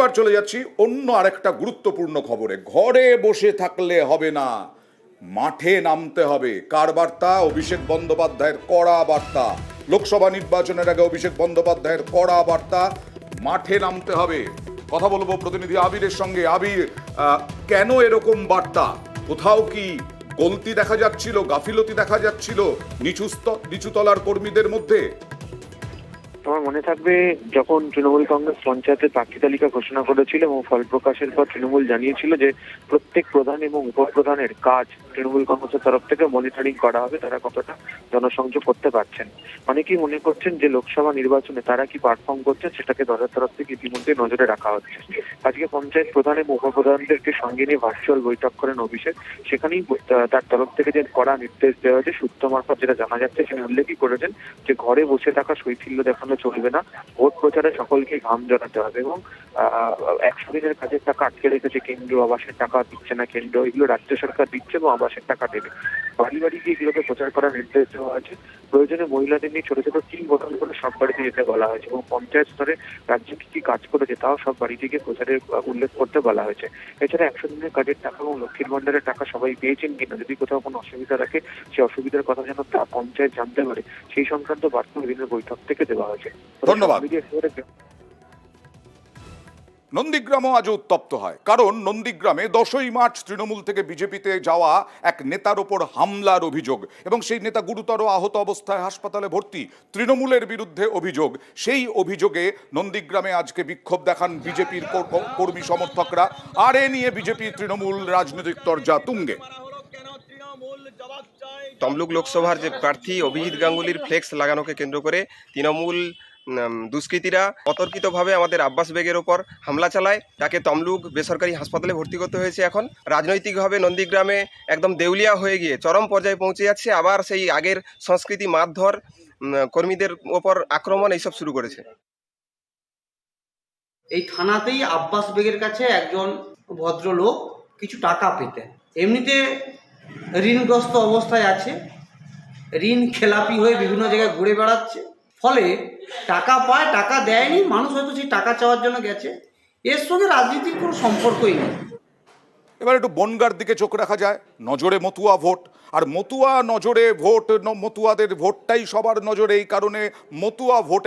এবার চলে যাচ্ছি অন্য আরেকটা গুরুত্বপূর্ণ খবরে। ঘরে বসে থাকলে হবে না, মাঠে নামতে হবে। কার বার্তা? অভিষেক বন্দ্যোপাধ্যায়ের কড়া বার্তা। লোকসভা নির্বাচনের আগে অভিষেক বন্দ্যোপাধ্যায়ের কড়া বার্তা, মাঠে নামতে হবে। কথা বলবো প্রতিনিধি আবিরের সঙ্গে। আবির, কেন এরকম বার্তা? কোথাও কি গলতি দেখা যাচ্ছিল, গাফিলতি দেখা যাচ্ছিল নিচুতলার কর্মীদের মধ্যে? তোমার মনে থাকবে যখন তৃণমূল কংগ্রেস পঞ্চায়েতের প্রার্থী তালিকা ঘোষণা করেছিল এবং ফল প্রকাশের পর তৃণমূল জানিয়েছিল যে প্রত্যেক প্রধান এবং উপপ্রধানের কাজ তৃণমূল কংগ্রেসের তরফ থেকে মনিটরিং করা হবে, তারা কতটা জনসংযোগ করতে পারছেন। অনেকেই মনে করছেন যে লোকসভা নির্বাচনে তারা কি পারফর্ম করছেন সেটাকে দলের তরফ থেকে ইতিমধ্যে নজরে রাখা হচ্ছে। আজকে পঞ্চায়েত প্রধান এবং উপপ্রধানদেরকে সঙ্গে নিয়ে ভার্চুয়াল বৈঠক করেন অভিষেক। সেখানেই তার তরফ থেকে যে কড়া নির্দেশ দেওয়া হয়েছে, সূত্র মারফত যেটা জানা যাচ্ছে, সেখানে উল্লেখই করেছেন যে ঘরে বসে থাকা শৈথিল্য দেখানো চলবে না, ভোট প্রচারে সকলকে ঘাম জড়াতে হবে এবং 100 দিনের কাজের টাকা আটকে রেখেছে কেন্দ্র, আবাসের টাকা দিচ্ছে না কেন্দ্র, এগুলো রাজ্য সরকার দিচ্ছে এবং আবাসের টাকা দেবে। বাড়ি বাড়ি গিয়ে এগুলোকে প্রচার করার নির্দেশ দেওয়া হয়েছে। প্রয়োজনে মহিলাদের নিয়ে ছোট ছোট টিম গঠন করে সব বাড়িতে যেতে বলা হয়েছে এবং পঞ্চায়েত স্তরে রাজ্যে কি কি কাজ করেছে তাও সব বাড়িতে গিয়ে প্রচারে উল্লেখ করতে বলা হয়েছে। এছাড়া 100 দিনের কাজের টাকা এবং লক্ষ্মীর ভান্ডারের টাকা সবাই পেয়েছেন কিনা, যদি কোথাও কোনো অসুবিধা রাখে সেই অসুবিধার কথা যেন পঞ্চায়েত জানতে পারে, সেই সংক্রান্ত বার্তা বিভিন্ন বৈঠক থেকে দেওয়া হয়েছে। ধন্যবাদ। নন্দীগ্রামও আজও উত্তপ্ত হয়, কারণ নন্দীগ্রামে 10ই মার্চ তৃণমূল থেকে বিজেপিতে যাওয়া এক নেতার ওপর হামলার অভিযোগ এবং সেই নেতা গুরুতর আহত অবস্থায় হাসপাতালে ভর্তি। তৃণমূলের বিরুদ্ধে অভিযোগ। সেই অভিযোগে নন্দীগ্রামে আজকে বিক্ষোভ দেখান বিজেপির কর্মী সমর্থকরা, আর এ নিয়ে বিজেপি তৃণমূল রাজনৈতিক তরজা তুঙ্গে। তমলুক লোকসভার যে প্রার্থী অভিজিৎ গাঙ্গুলির ফ্লেক্স লাগানোকে কেন্দ্র করে তৃণমূল দুষ্কৃতীরা অতর্কিতভাবে আমাদের আব্বাস বেগের ওপর হামলা চালায়। তাকে তমলুক বেসরকারি হাসপাতালে ভর্তি করতে হয়েছে। এখন রাজনৈতিকভাবে নন্দীগ্রামে একদম দেউলিয়া হয়ে গিয়ে চরম পর্যায়ে পৌঁছে যাচ্ছে। আবার সেই আগের সংস্কৃতি, মারধর, কর্মীদের ওপর আক্রমণ এইসব শুরু করেছে। এই থানাতেই আব্বাস বেগের কাছে একজন ভদ্রলোক কিছু টাকা পেতেন। এমনিতে ঋণগ্রস্ত অবস্থায় আছে, ঋণ খেলাপি হয়ে বিভিন্ন জায়গায় ঘুরে বেড়াচ্ছে। ফলে টাকা পায়, টাকা দেয়নি, মানুষ হয়তো সেই টাকা চাওয়ার জন্য গেছে। এর সঙ্গে রাজনীতির কোনো সম্পর্কই নেই। এবার একটু বনগাঁর দিকে চোখ রাখা যায়। নজরে মতুয়া ভোট, আর মতুয়া নজরে ভোট, মতুয়াদের ভোটটাই সবার নজরে, এই কারণে মতুয়া ভোটে